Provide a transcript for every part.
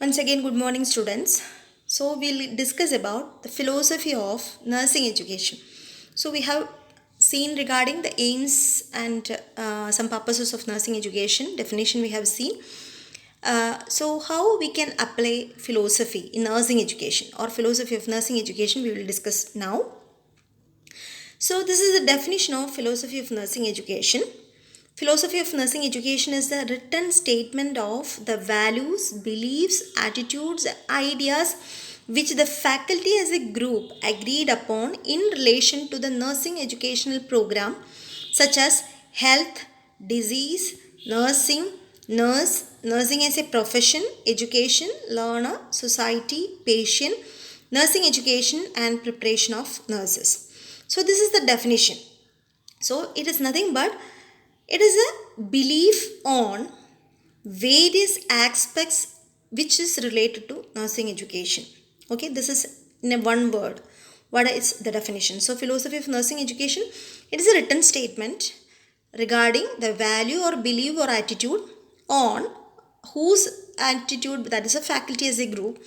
Once again, good morning, students. So, we'll discuss about the philosophy of nursing education. So, we have seen regarding the aims and some purposes of nursing education. Definition we have seen. So, how we can apply philosophy in nursing education or philosophy of nursing education, we will discuss now. So, this is the definition of philosophy of nursing education. Philosophy of nursing education is the written statement of the values, beliefs, attitudes, ideas which the faculty as a group agreed upon in relation to the nursing educational program, such as health, disease, nursing, nursing as a profession, education, learner, society, patient, nursing education, and preparation of nurses. So, this is the definition. So, it is nothing but it is a belief on various aspects which is related to nursing education. Okay, this is in a one word. What is the definition? So, philosophy of nursing education, it is a written statement regarding the value or belief or attitude on whose attitude, that is a faculty as a group,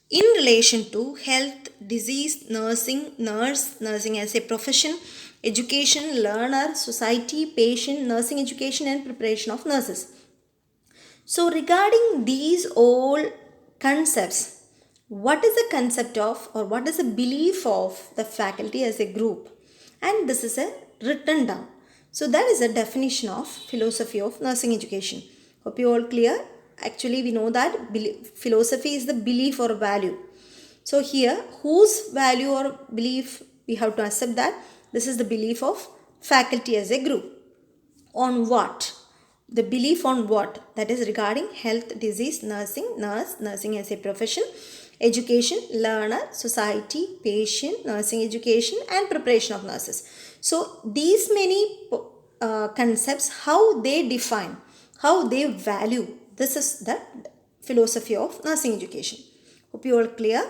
in relation to health, disease, nursing, nursing as a profession, education, learner, society, patient, nursing education, and preparation of nurses. So, regarding these all concepts, what is the concept of or what is the belief of the faculty as a group? And this is a written down. So, that is a definition of philosophy of nursing education. Hope you all clear. Actually, we know that philosophy is the belief or value. So, here, whose value or belief we have to accept that this is the belief of faculty as a group. On what? The belief on what? That is regarding health, disease, nursing, nursing as a profession, education, learner, society, patient, nursing education, and preparation of nurses. So, these many concepts, how they define, how they value, this is the philosophy of nursing education. Hope you all clear.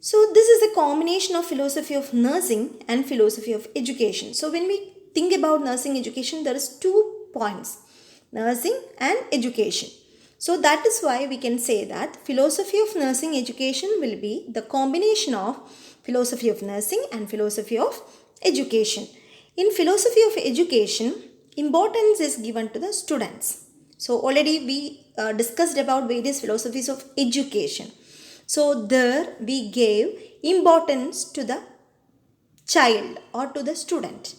So, this is a combination of philosophy of nursing and philosophy of education. So, when we think about nursing education, there is 2 points, nursing and education. So, that is why we can say that philosophy of nursing education will be the combination of philosophy of nursing and philosophy of education. In philosophy of education, importance is given to the students. So, already we discussed about various philosophies of education. So, there we gave importance to the child or to the student.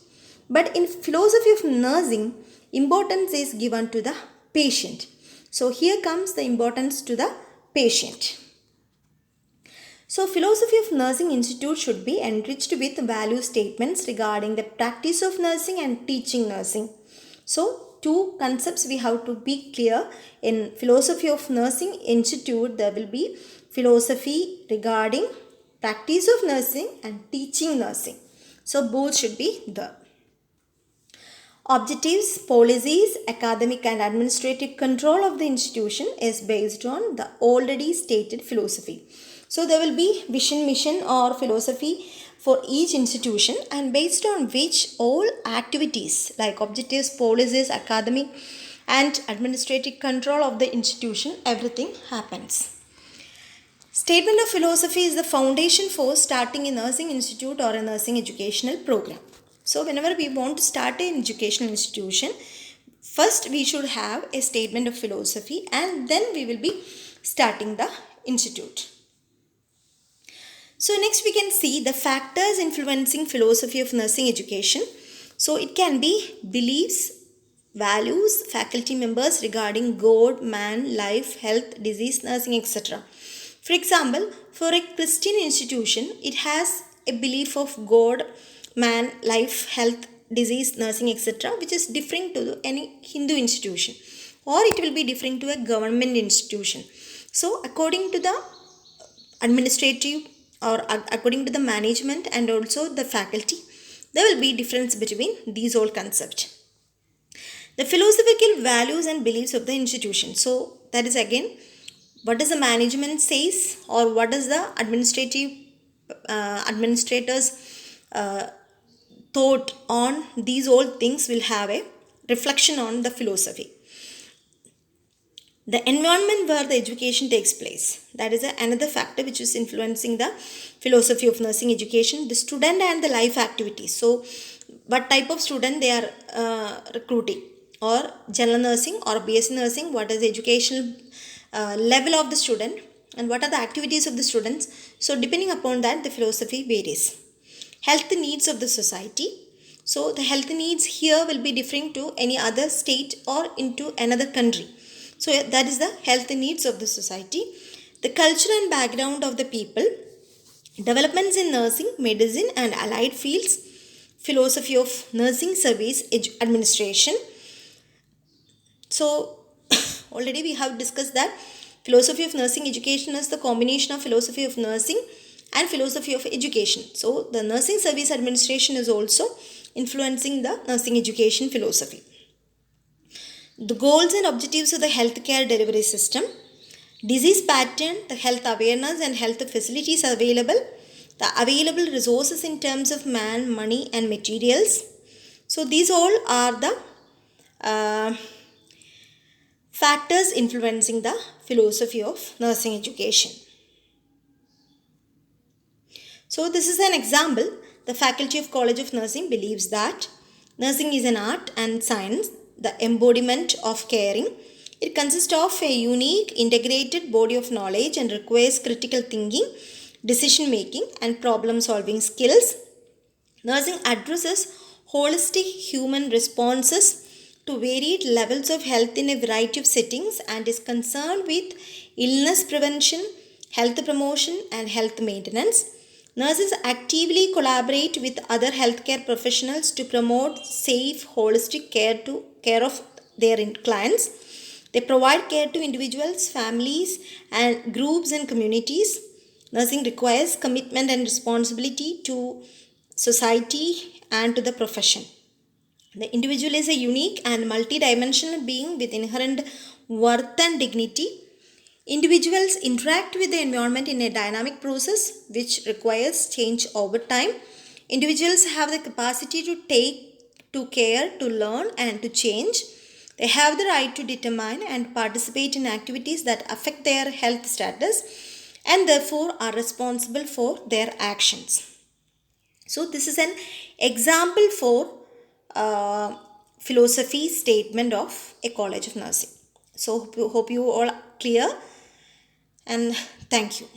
But in philosophy of nursing, importance is given to the patient. So, here comes the importance to the patient. So, philosophy of nursing institute should be enriched with value statements regarding the practice of nursing and teaching nursing. So, two concepts we have to be clear. In philosophy of nursing institute, there will be philosophy regarding practice of nursing and teaching nursing. So, both should be there. Objectives, policies, academic and administrative control of the institution is based on the already stated philosophy. So, there will be vision, mission or philosophy for each institution, and based on which all activities like objectives, policies, academic and administrative control of the institution, everything happens. Statement of philosophy is the foundation for starting a nursing institute or a nursing educational program. So, whenever we want to start an educational institution, first we should have a statement of philosophy and then we will be starting the institute. So, next we can see the factors influencing philosophy of nursing education. So, it can be beliefs, values, faculty members regarding God, man, life, health, disease, nursing, etc. For example, for a Christian institution, it has a belief of God, man, life, health, disease, nursing, etc., which is different to any Hindu institution, or it will be different to a government institution. So, according to the administrative or according to the management and also the faculty, there will be difference between these all concepts. The philosophical values and beliefs of the institution. So, that is again what does the management says or what does the administrators thought on these all things will have a reflection on the philosophy. The environment where the education takes place, that is another factor which is influencing the philosophy of nursing education. The student and the life activities. So what type of student they are recruiting, or general nursing or BSc nursing, what is the educational level of the student, and what are the activities of the students. So depending upon that, the philosophy varies. Health needs of the society. So the health needs here will be differing to any other state or into another country. So that is the health needs of the society. The culture and background of the people. Developments in nursing, medicine and allied fields. Philosophy of nursing service administration. So already we have discussed that philosophy of nursing education is the combination of philosophy of nursing and philosophy of education. So the nursing service administration is also influencing the nursing education philosophy. The goals and objectives of the healthcare delivery system. Disease pattern, the health awareness and health facilities available. The available resources in terms of man, money and materials. So these all are the factors influencing the philosophy of nursing education. So this is an example. The Faculty of College of Nursing believes that nursing is an art and science, the embodiment of caring. It consists of a unique integrated body of knowledge and requires critical thinking, decision making and problem solving skills. Nursing addresses holistic human responses to varied levels of health in a variety of settings and is concerned with illness prevention, health promotion and health maintenance. Nurses actively collaborate with other healthcare professionals to promote safe, holistic care of their clients. They provide care to individuals, families, and groups and communities. Nursing requires commitment and responsibility to society and to the profession. The individual is a unique and multidimensional being with inherent worth and dignity. Individuals interact with the environment in a dynamic process which requires change over time. Individuals have the capacity to take, to care, to learn, and to change. They have the right to determine and participate in activities that affect their health status and therefore are responsible for their actions. So, this is an example for philosophy statement of a College of Nursing. So, hope you all clear, and thank you.